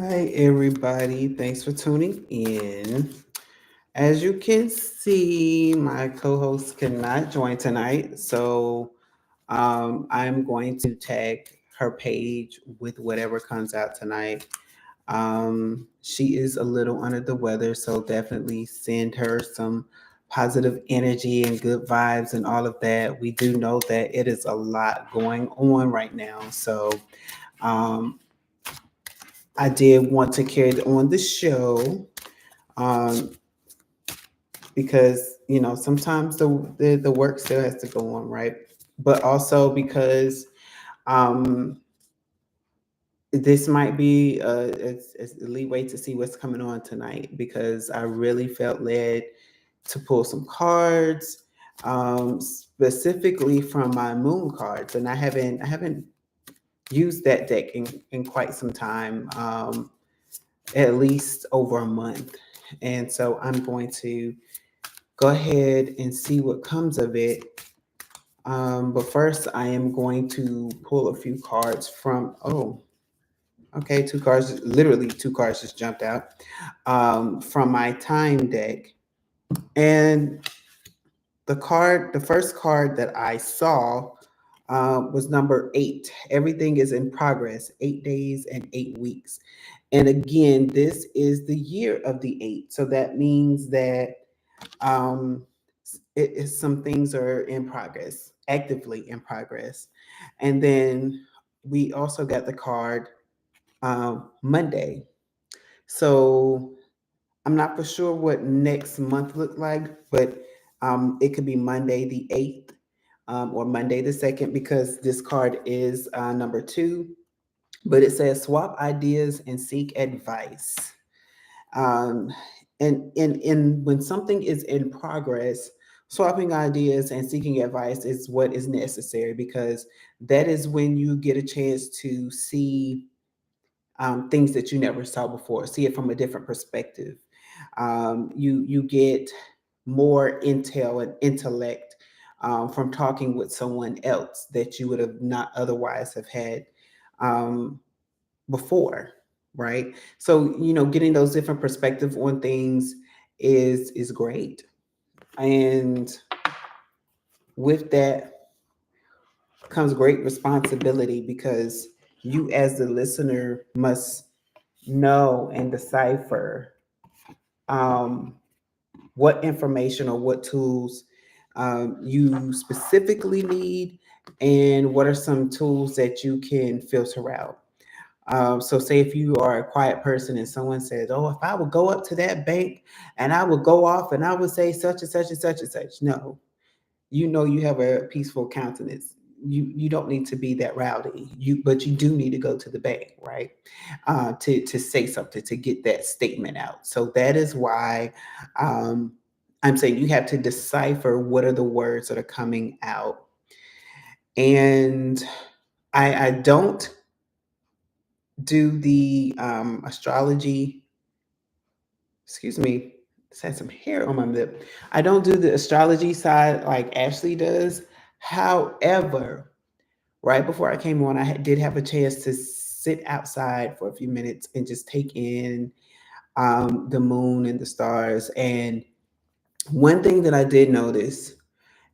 Hi, everybody. Thanks for tuning in. As you can see, my co host cannot join tonight. So I'm going to tag her page with whatever comes out tonight. She is a little under the weather, so definitely send her some positive energy and good vibes and all of that. We do know that it is a lot going on right now. Um, I did want to carry on the show um, because sometimes the work still has to go on, right? But also because um, this might be a leeway to see what's coming on tonight because I really felt led to pull some cards, specifically from my moon cards, and I haven't used that deck in quite some time. At least over a month. And so I'm going to go ahead and see what comes of it. But first, I am going to pull a few cards from. Oh, okay, two cards, literally two cards just jumped out from my time deck. And the first card that I saw was number 8. Everything is in progress, 8 days and 8 weeks. And again, this is the year of the 8. So that means that um, some things are in progress, actively in progress. And then we also got the card Monday. So I'm not for sure what next month look like, but it could be Monday the 8th or Monday the 2nd because this card is number 2. But it says swap ideas and seek advice. Um, and when something is in progress, swapping ideas and seeking advice is what is necessary because that is when you get a chance to see things that you never saw before, see it from a different perspective. You get more intel and intellect from talking with someone else that you would have not otherwise have had um, before, right? So getting those different perspectives on things is great, and with that comes great responsibility because you as the listener must know and decipher um, what information or what tools you specifically need, and what are some tools that you can filter out. So, say if you are a quiet person and someone says, "Oh, if I would go up to that bank and I would go off and I would say such and such and such and such," no, you have a peaceful countenance. You don't need to be that rowdy. But you do need to go to the bank, right? To say something, to get that statement out. So that is why um, I'm saying you have to decipher what are the words that are coming out. And I don't do the astrology. Excuse me. Just had some hair on my lip. I don't do the astrology side like Ashley does. However, right before I came on, did have a chance to sit outside for a few minutes and just take in the moon and the stars. And one thing that I did notice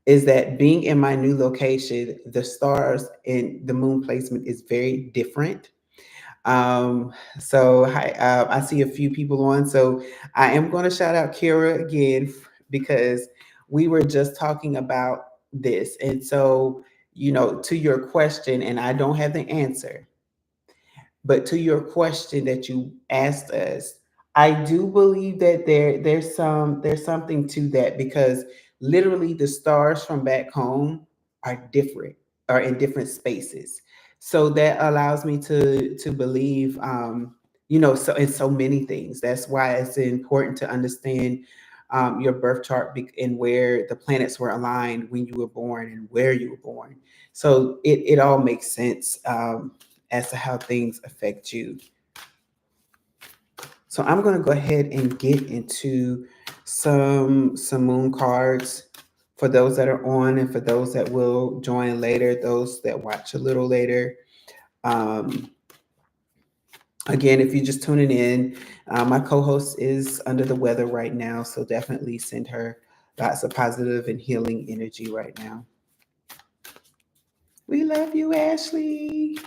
is that being in my new location, the stars and the moon placement is very different. So hi, I see a few people on. So I am going to shout out Kira again because we were just talking about this. And so, to your question, and I don't have the answer, but to your question that you asked us, I do believe that there's something to that because literally the stars from back home are different, are in different spaces. So that allows me to believe so in so many things. That's why it's important to understand your birth chart and where the planets were aligned when you were born and where you were born. So it all makes sense. As to how things affect you. So I'm going to go ahead and get into some moon cards for those that are on and for those that will join later, those that watch a little later. Um, Again, if you're just tuning in, my co-host is under the weather right now, so definitely send her lots of positive and healing energy right now. We love you, Ashley.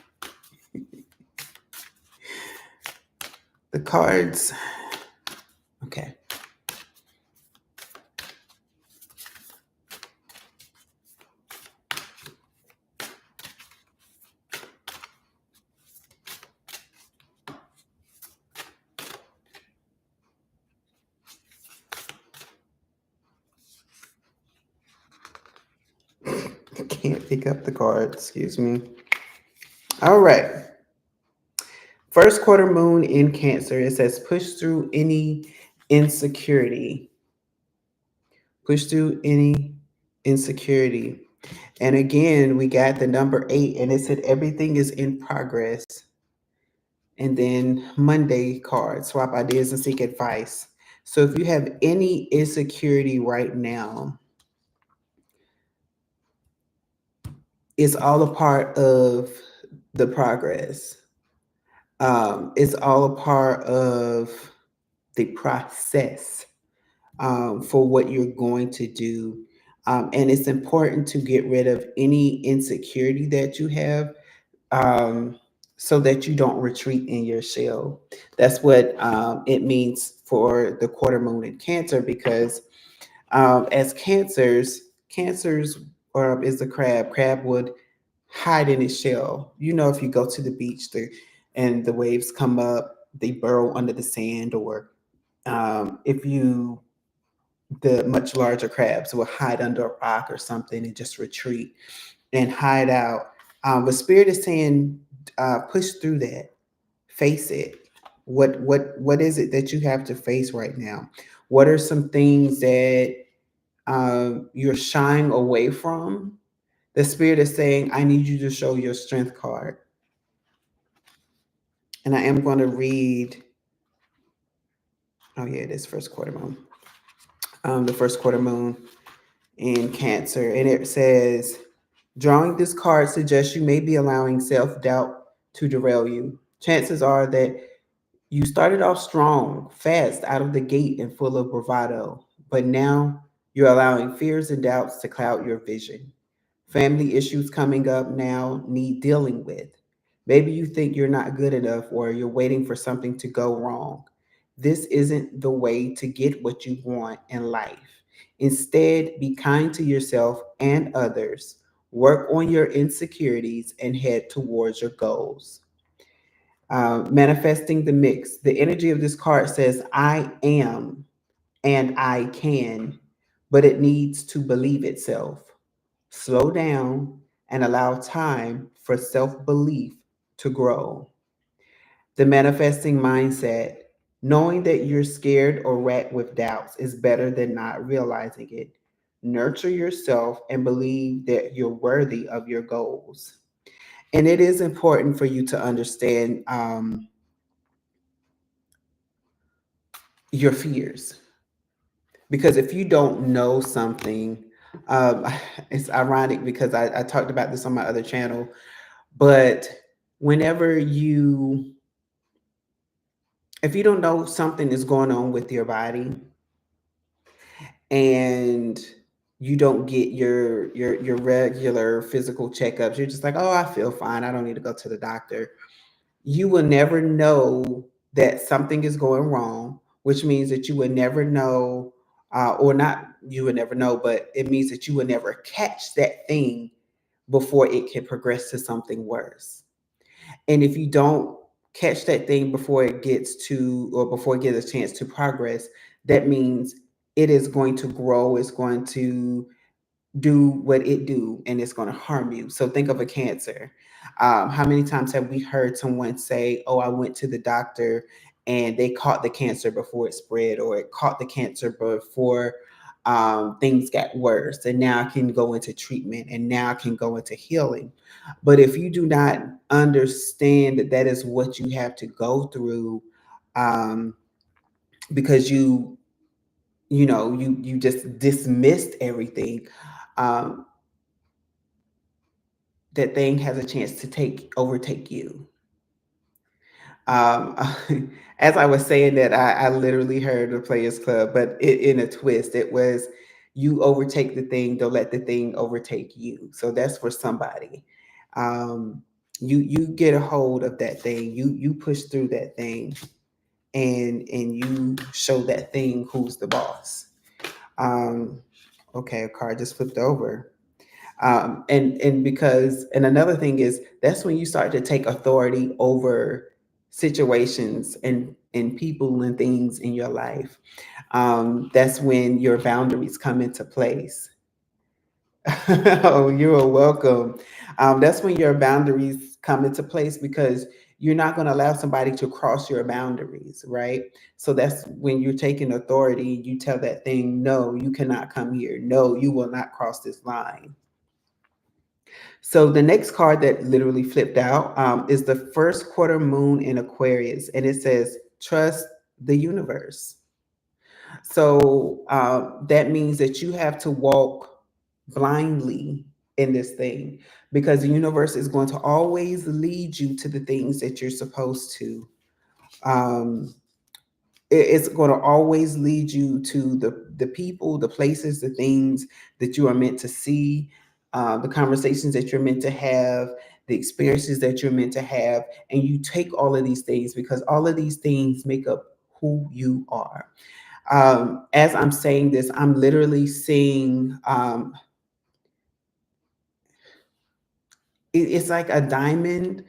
The cards. Okay. Can't pick up the card. Excuse me. All right. First quarter moon in Cancer. It says push through any insecurity. Push through any insecurity. And again, we got the number 8, and it said everything is in progress. And then Monday card, swap ideas and seek advice. So if you have any insecurity right now, it's all a part of the progress. It's all a part of the process for what you're going to do. And it's important to get rid of any insecurity that you have, so that you don't retreat in your shell. That's what it means for the quarter moon in Cancer, because as cancers is the crab. Crab would hide in its shell. You know, if you go to the beach and the waves come up, they burrow under the sand, or if you the much larger crabs will hide under a rock or something and just retreat and hide out. But Spirit is saying, push through that, face it. What is it that you have to face right now? What are some things that you're shying away from? The Spirit is saying, I need you to show your strength card. And I am going to read. Oh yeah, it is first quarter moon. The first quarter moon in Cancer, and it says, drawing this card suggests you may be allowing self doubt to derail you. Chances are that you started off strong, fast out of the gate, and full of bravado, but now you're allowing fears and doubts to cloud your vision. Family issues coming up now need dealing with. Maybe you think you're not good enough, or you're waiting for something to go wrong. This isn't the way to get what you want in life. Instead, be kind to yourself and others. Work on your insecurities and head towards your goals. Manifesting the mix. The energy of this card says, I am and I can, but it needs to believe itself. Slow down and allow time for self belief to grow. The manifesting mindset. Knowing that you're scared or racked with doubts is better than not realizing it. Nurture yourself and believe that you're worthy of your goals. And it is important for you to understand your fears, because if you don't know something, um, it's ironic because I talked about this on my other channel, but whenever you if you don't know something is going on with your body, and you don't get your regular physical checkups, you're just like, oh, I feel fine, I don't need to go to the doctor. You will never know that something is going wrong, which means that you would never know, or not, you would never know, but it means that you would never catch that thing before it can progress to something worse. And if you don't catch that thing before it gets to, or before it gets a chance to progress, that means it is going to grow, it's going to do what it do, and it's going to harm you. So think of a cancer. How many times have we heard someone say, oh, I went to the doctor and they caught the cancer before it spread, or it caught the cancer before things got worse, and now I can go into treatment, and now I can go into healing. But if you do not understand that that is what you have to go through, um, because you just dismissed everything, um, that thing has a chance to overtake you. Um, as I was saying that, I literally heard the Players Club, but in a twist, it was you overtake the thing, don't let the thing overtake you. So that's for somebody. Um, you get a hold of that thing, you push through that thing, and you show that thing who's the boss. Um, okay, a card just flipped over. And because and another thing is that's when you start to take authority over situations and people and things in your life. That's when your boundaries come into place. Oh, you're welcome. That's when your boundaries come into place because you're not going to allow somebody to cross your boundaries, right? So that's when you're taking authority. You tell that thing, no, you cannot come here. No, you will not cross this line. So the next card that literally flipped out is the first quarter moon in Aquarius, and it says, trust the universe. So that means that you have to walk blindly in this thing because the universe is going to always lead you to the things that you're supposed to. Um, it's going to always lead you to the people, the places, the things that you are meant to see, the conversations that you're meant to have, the experiences that you're meant to have, and you take all of these things because all of these things make up who you are. As I'm saying this, I'm literally seeing it's like a diamond,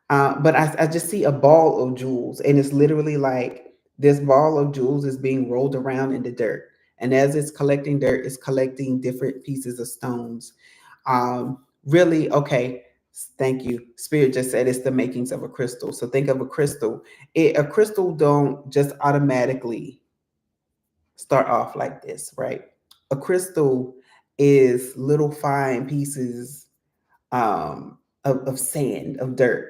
but I just see a ball of jewels, and it's literally like this ball of jewels is being rolled around in the dirt. And as it's collecting dirt, it's collecting different pieces of stones. Really, okay, thank you. Spirit just said it's the makings of a crystal. So think of a crystal. A crystal don't just automatically start off like this, right? A crystal is little fine pieces of sand, of dirt.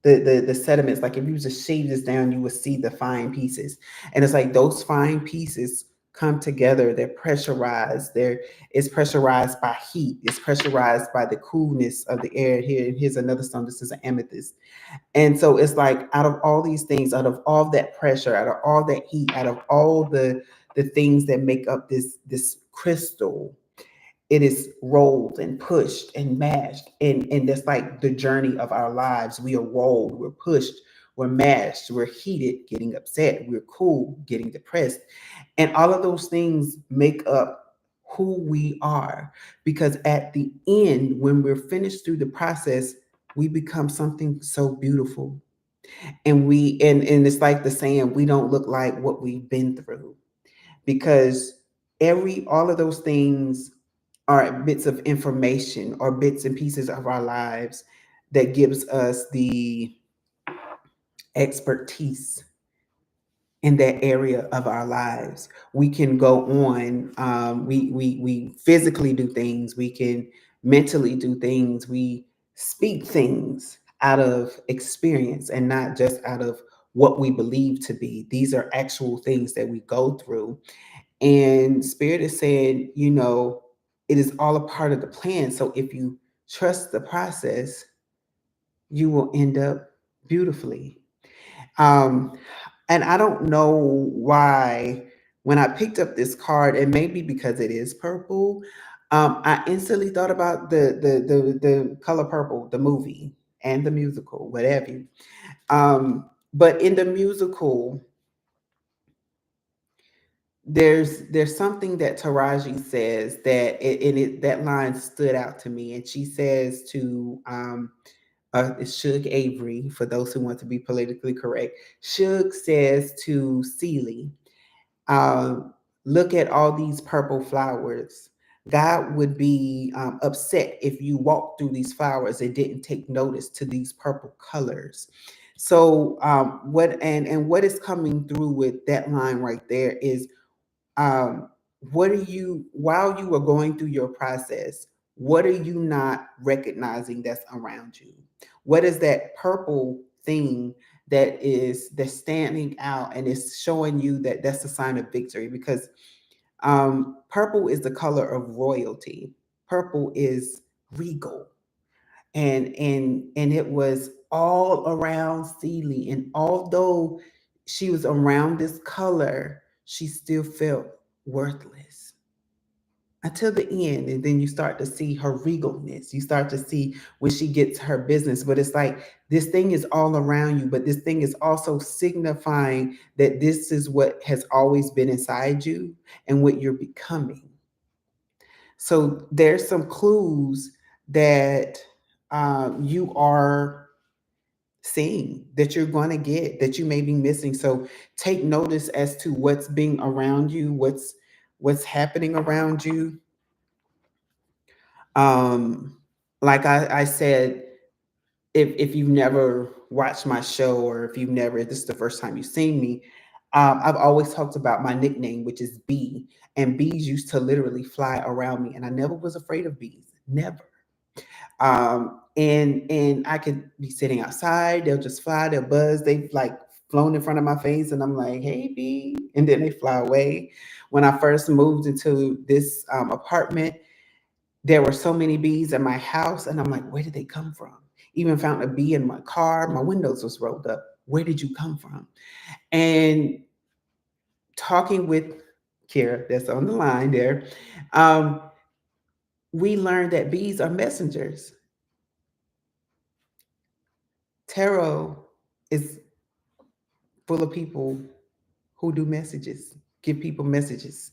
The sediments, like if you just shave this down, you would see the fine pieces. And it's like those fine pieces come together, they're pressurized, it's pressurized by heat, it's pressurized by the coolness of the air. Here's another stone. This is an amethyst. And so it's like out of all these things, out of all that pressure, out of all that heat, out of all the things that make up this crystal, it is rolled and pushed and mashed. And that's like the journey of our lives. We are rolled, we're pushed, we're mashed, we're heated, getting upset, we're cool, getting depressed. And all of those things make up who we are. Because at the end, when we're finished through the process, we become something so beautiful. And it's like the saying, we don't look like what we've been through. Because every all of those things are bits of information or bits and pieces of our lives that gives us the expertise in that area of our lives. We can go on. We physically do things. We can mentally do things. We speak things out of experience and not just out of what we believe to be. These are actual things that we go through. And Spirit is saying, it is all a part of the plan. So if you trust the process, you will end up beautifully. Um, and I don't know why when I picked up this card, and maybe because it is purple, I instantly thought about the color purple, the movie and the musical, whatever. But in the musical, there's something that Taraji says that that line stood out to me, and she says to it's Suge Avery, for those who want to be politically correct. Suge says to Celie, um, look at all these purple flowers. God would be upset if you walked through these flowers and didn't take notice to these purple colors. So what what is coming through with that line right there is what are you while you are going through your process, what are you not recognizing that's around you? What is that purple thing that's standing out and is showing you that that's a sign of victory? Because purple is the color of royalty. Purple is regal, and it was all around Celie. And although she was around this color, she still felt worthless until the end. And then you start to see her regalness. You start to see when she gets her business. But it's like this thing is all around you, but this thing is also signifying that this is what has always been inside you and what you're becoming. So there's some clues that you are seeing, that you're going to get, that you may be missing. So take notice as to what's being around you, what's happening around you. Um, like I said, if you've never watched my show, or if you've never, this is the first time you've seen me, I've always talked about my nickname, which is Bee. And bees used to literally fly around me, and I never was afraid of bees. Never. And I could be sitting outside, they'll just fly, they'll buzz, they've like flown in front of my face, and I'm like, hey bee, and then they fly away. When I first moved into this apartment, there were so many bees in my house, and I'm like, where did they come from? Even found a bee in my car, my windows was rolled up. Where did you come from? And talking with Kira, that's on the line there, um, we learned that bees are messengers. Tarot is full of people who do messages, give people messages.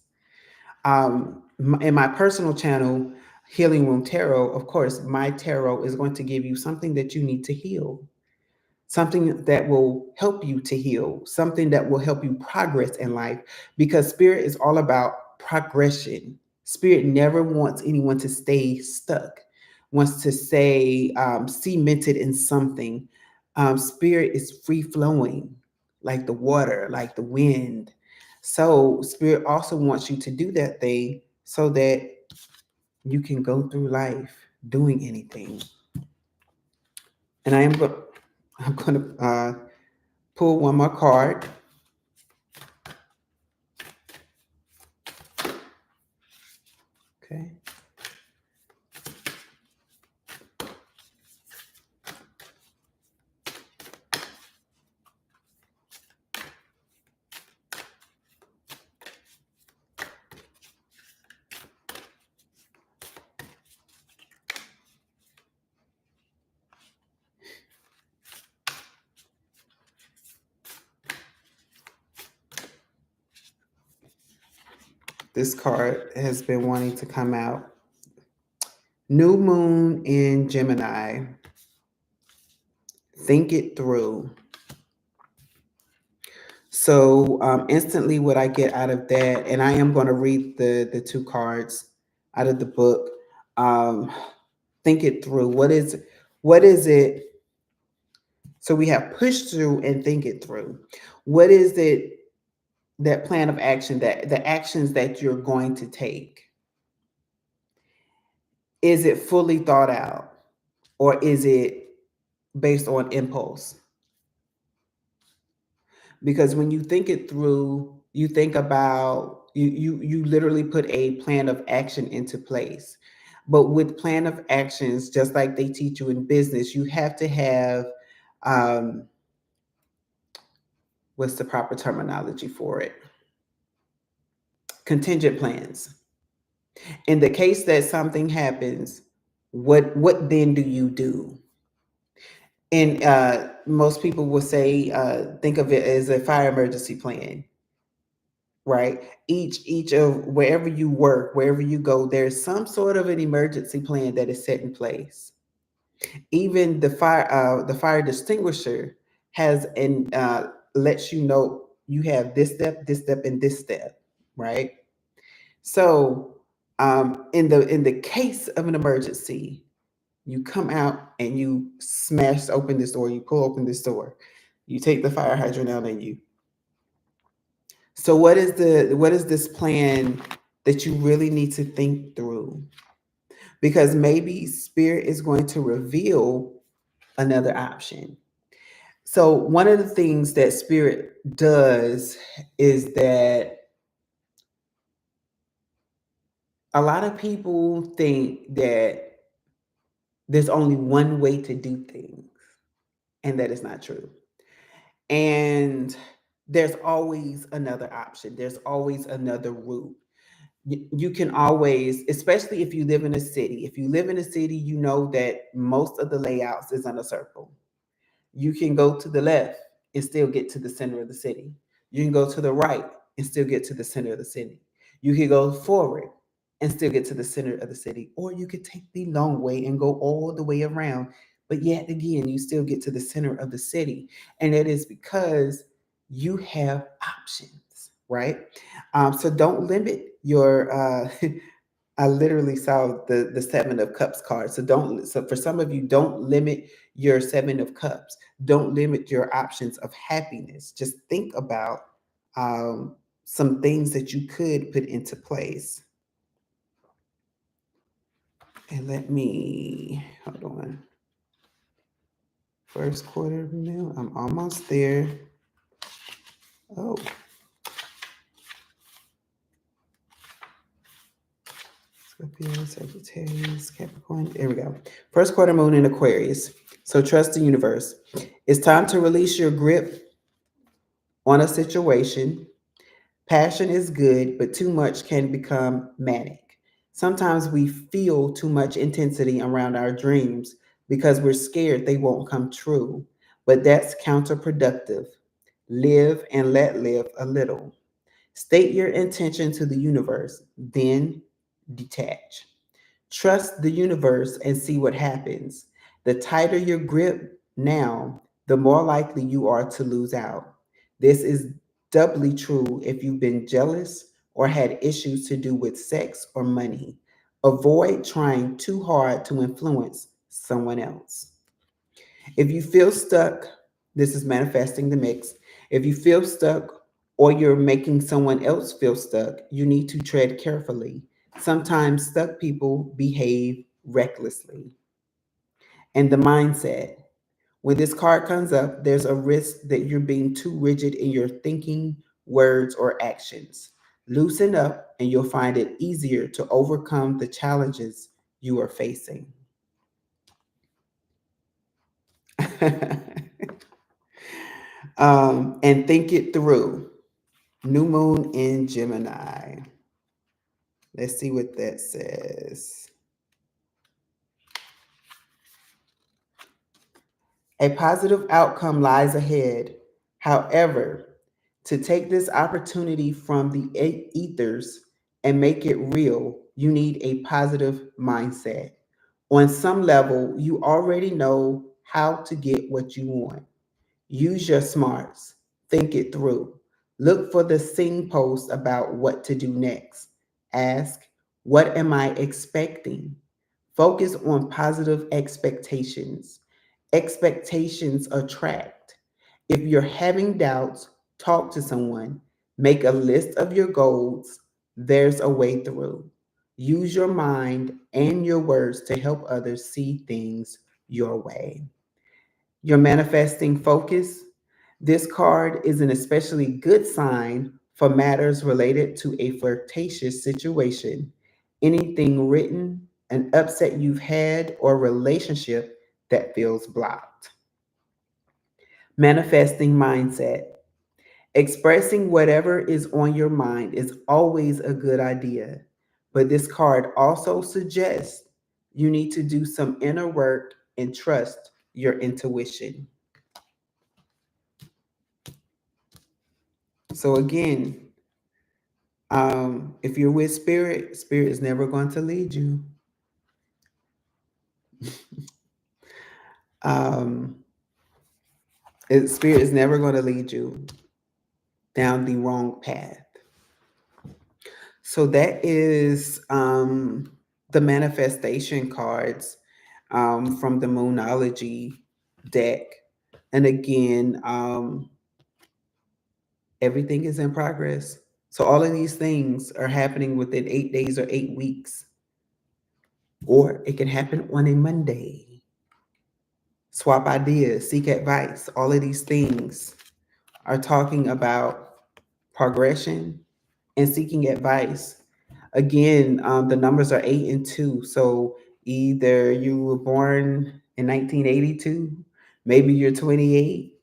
In my personal channel, Healing Room Tarot, of course, my tarot is going to give you something that you need to heal, something that will help you to heal, something that will help you progress in life, because spirit is all about progression. Spirit never wants anyone to stay stuck, wants to stay cemented in something. Spirit is free flowing, like the water, like the wind. So spirit also wants you to do that thing so that you can go through life doing anything. And I'm going to pull one more card. Okay. This card has been wanting to come out. New moon in Gemini. Think it through. So instantly what I get out of that, and I am going to read the two cards out of the book. Um, think it through. What is it? So we have push through and think it through. What is it, that plan of action, that the actions that you're going to take? Is it fully thought out, or is it based on impulse? Because when you think it through, you think about, you literally put a plan of action into place. But with plan of actions, just like they teach you in business, you have to have um, what's the proper terminology for it? Contingent plans. In the case that something happens, what then do you do? And most people will say, think of it as a fire emergency plan, right? Each of wherever you work, wherever you go, there's some sort of an emergency plan that is set in place. Even the fire extinguisher has and lets you know you have this step, and this step, right? So in the case of an emergency, you come out and you smash open this door, you pull open this door, you take the fire hydrant out, and you. So what is this plan that you really need to think through? Because maybe spirit is going to reveal another option. So one of the things that spirit does is that a lot of people think that there's only one way to do things. And that is not true. And there's always another option, there's always another route. You can always, especially if you live in a city, if you live in a city, you know that most of the layouts is in a circle. You can go to the left and still get to the center of the city. You can go to the right and still get to the center of the city. You can go forward and still get to the center of the city. Or you could take the long way and go all the way around. But yet again, you still get to the center of the city. And it is because you have options, right? So don't limit your I literally saw the Seven of Cups card. So for some of you, don't limit your Seven of Cups. Don't limit your options of happiness. Just think about um, some things that you could put into place. And let me hold on. First quarter now. I'm almost there. Oh, Scorpio, Sagittarius, Capricorn. There we go. First quarter moon in Aquarius. So trust the universe. It's time to release your grip on a situation. Passion is good, but too much can become manic. Sometimes we feel too much intensity around our dreams because we're scared they won't come true, but that's counterproductive. Live and let live a little. State your intention to the universe, then detach. Trust the universe and see what happens. The tighter your grip now, the more likely you are to lose out. This is doubly true if you've been jealous or had issues to do with sex or money. Avoid trying too hard to influence someone else. If you feel stuck, this is manifesting the mix. If you feel stuck or you're making someone else feel stuck, you need to tread carefully. Sometimes stuck people behave recklessly. And the mindset. When this card comes up, there's a risk that you're being too rigid in your thinking, words, or actions. Loosen up, and you'll find it easier to overcome the challenges you are facing. And think it through. New moon in Gemini. Let's see what that says. A positive outcome lies ahead. However, to take this opportunity from the ethers and make it real, you need a positive mindset. On some level, you already know how to get what you want. Use your smarts. Think it through. Look for the sing post about what to do next. Ask, what am I expecting? Focus on positive expectations. Expectations attract. If you're having doubts, talk to someone. Make a list of your goals. There's a way through. Use your mind and your words to help others see things your way. Your manifesting focus. This card is an especially good sign for matters related to a flirtatious situation. Anything written, an upset you've had, or relationship that feels blocked. Manifesting mindset. Expressing whatever is on your mind is always a good idea, but this card also suggests you need to do some inner work and trust your intuition. So again, if you're with spirit, spirit is never going to lead you. um, Spirit is never going to lead you down the wrong path. So that is the manifestation cards from the Moonology deck. And again, everything is in progress. So all of these things are happening within 8 days or 8 weeks, or it can happen on a Monday. Swap ideas, seek advice. All of these things are talking about progression and seeking advice. Again, the numbers are 8 and 2. So either you were born in 1982, Maybe you're 28.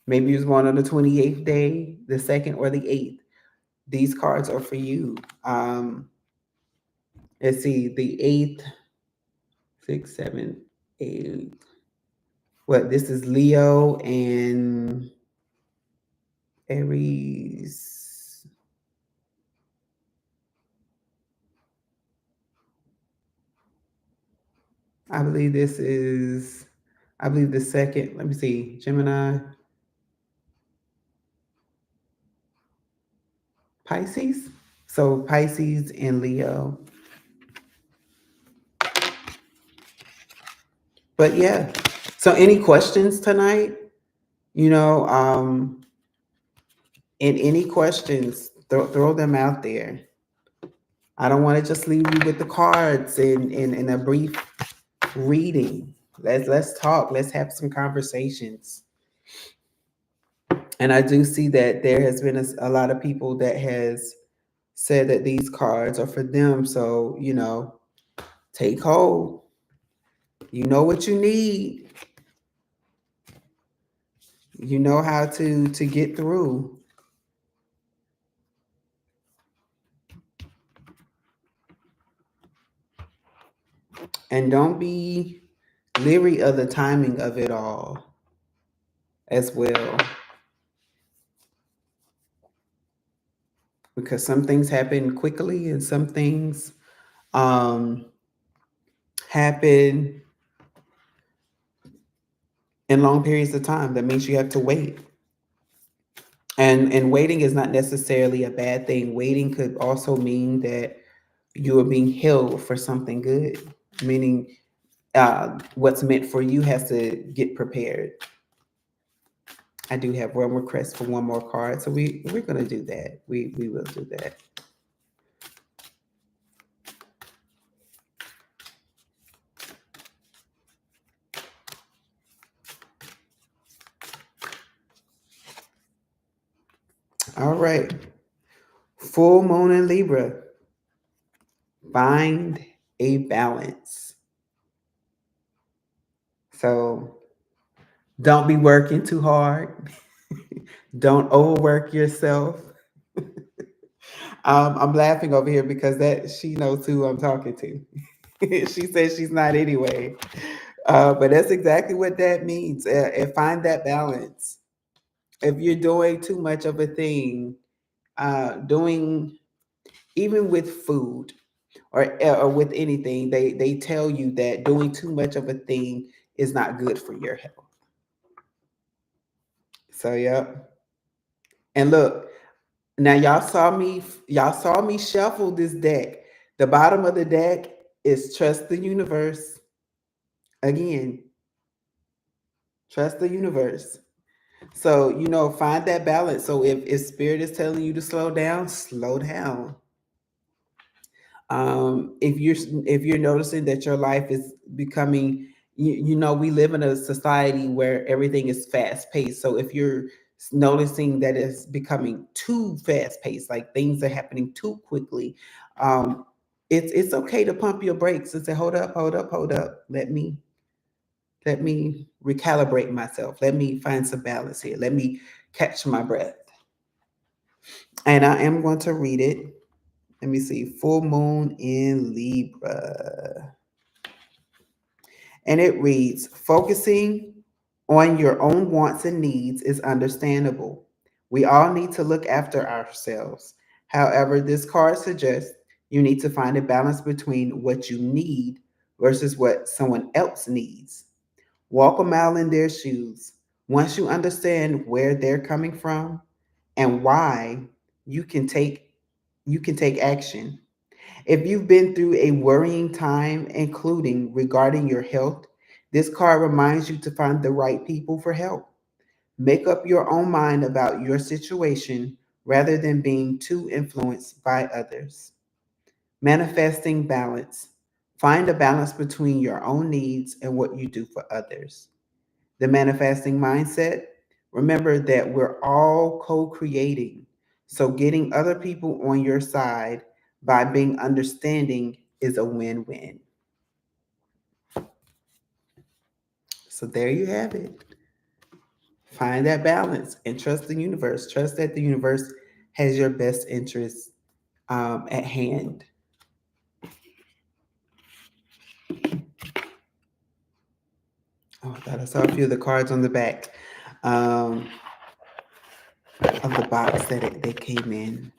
Maybe you was born on the 28th day, the second or the eighth. These cards are for you. Let's see, the eighth, six, seven, eight. What? This is Leo and Aries. I believe this is, I believe the second, let me see, Gemini, Pisces. So Pisces and Leo. But yeah. So any questions tonight? You know, and any questions, throw them out there. I don't want to just leave you with the cards in a brief reading. Let's talk. Let's have some conversations. And I do see that there has been a lot of people that has said that these cards are for them. So, take hold. You know what you need. You know how to get through. And don't be leery of the timing of it all as well. Because some things happen quickly and some things um, happen in long periods of time. That means you have to wait. And waiting is not necessarily a bad thing. Waiting could also mean that you are being healed for something good, meaning what's meant for you has to get prepared. I do have one request for one more card, so we're gonna do that. We will do that. All right. Full moon in Libra. Find a balance. So don't be working too hard. Don't overwork yourself. I'm laughing over here because that she knows who I'm talking to. She says she's not anyway. But that's exactly what that means. And find that balance. If you're doing too much of a thing, doing even with food or with anything, they tell you that doing too much of a thing is not good for your health. So yeah. And look, now y'all saw me shuffle this deck. The bottom of the deck is trust the universe. Again, trust the universe. So, find that balance. So if spirit is telling you to slow down, slow down. If you're noticing that your life is becoming, we live in a society where everything is fast paced. So if you're noticing that it's becoming too fast paced, like things are happening too quickly, um, it's okay to pump your brakes and say, hold up, hold up, hold up. Let me recalibrate myself. Let me find some balance here. Let me catch my breath. And I am going to read it. Let me see. Full moon in Libra. And it reads, focusing on your own wants and needs is understandable. We all need to look after ourselves. However, this card suggests you need to find a balance between what you need versus what someone else needs. Walk a mile in their shoes. Once you understand where they're coming from and why, you can take you can take action. If you've been through a worrying time, including regarding your health, this card reminds you to find the right people for help. Make up your own mind about your situation rather than being too influenced by others. Manifesting balance. Find a balance between your own needs and what you do for others. The manifesting mindset. Remember that we're all co creating. So, getting other people on your side by being understanding is a win win. So, there you have it. Find that balance and trust the universe. Trust that the universe has your best interest at hand. Oh, I thought I saw a few of the cards on the back um, of the box that they came in.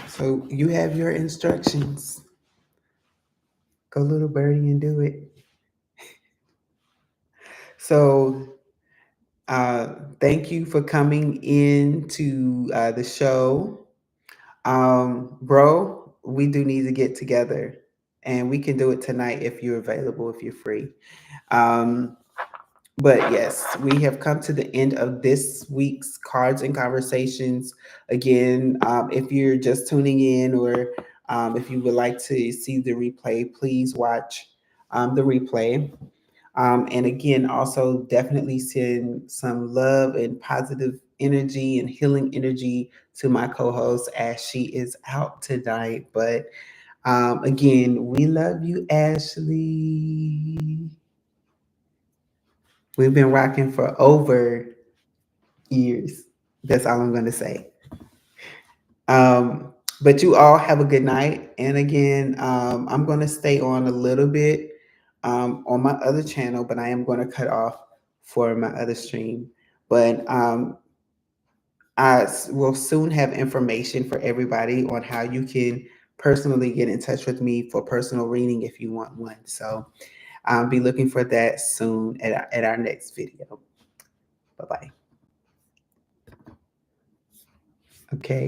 So you have your instructions. Go, little birdie, and do it. So thank you for coming in to the show. Bro, we do need to get together, and we can do it tonight if you're available, if you're free. Um, but yes, we have come to the end of this week's Cards and Conversations. Again, if you're just tuning in, or if you would like to see the replay, please watch the replay. And again, also definitely send some love and positive energy and healing energy to my co-host as she is out tonight. But again, we love you, Ashley. We've been rocking for over years. That's all I'm going to say. But you all have a good night. And again, I'm going to stay on a little bit on my other channel, but I am going to cut off for my other stream. But will soon have information for everybody on how you can personally get in touch with me for personal reading if you want one. So I'll be looking for that soon at our next video. Bye-bye. Okay.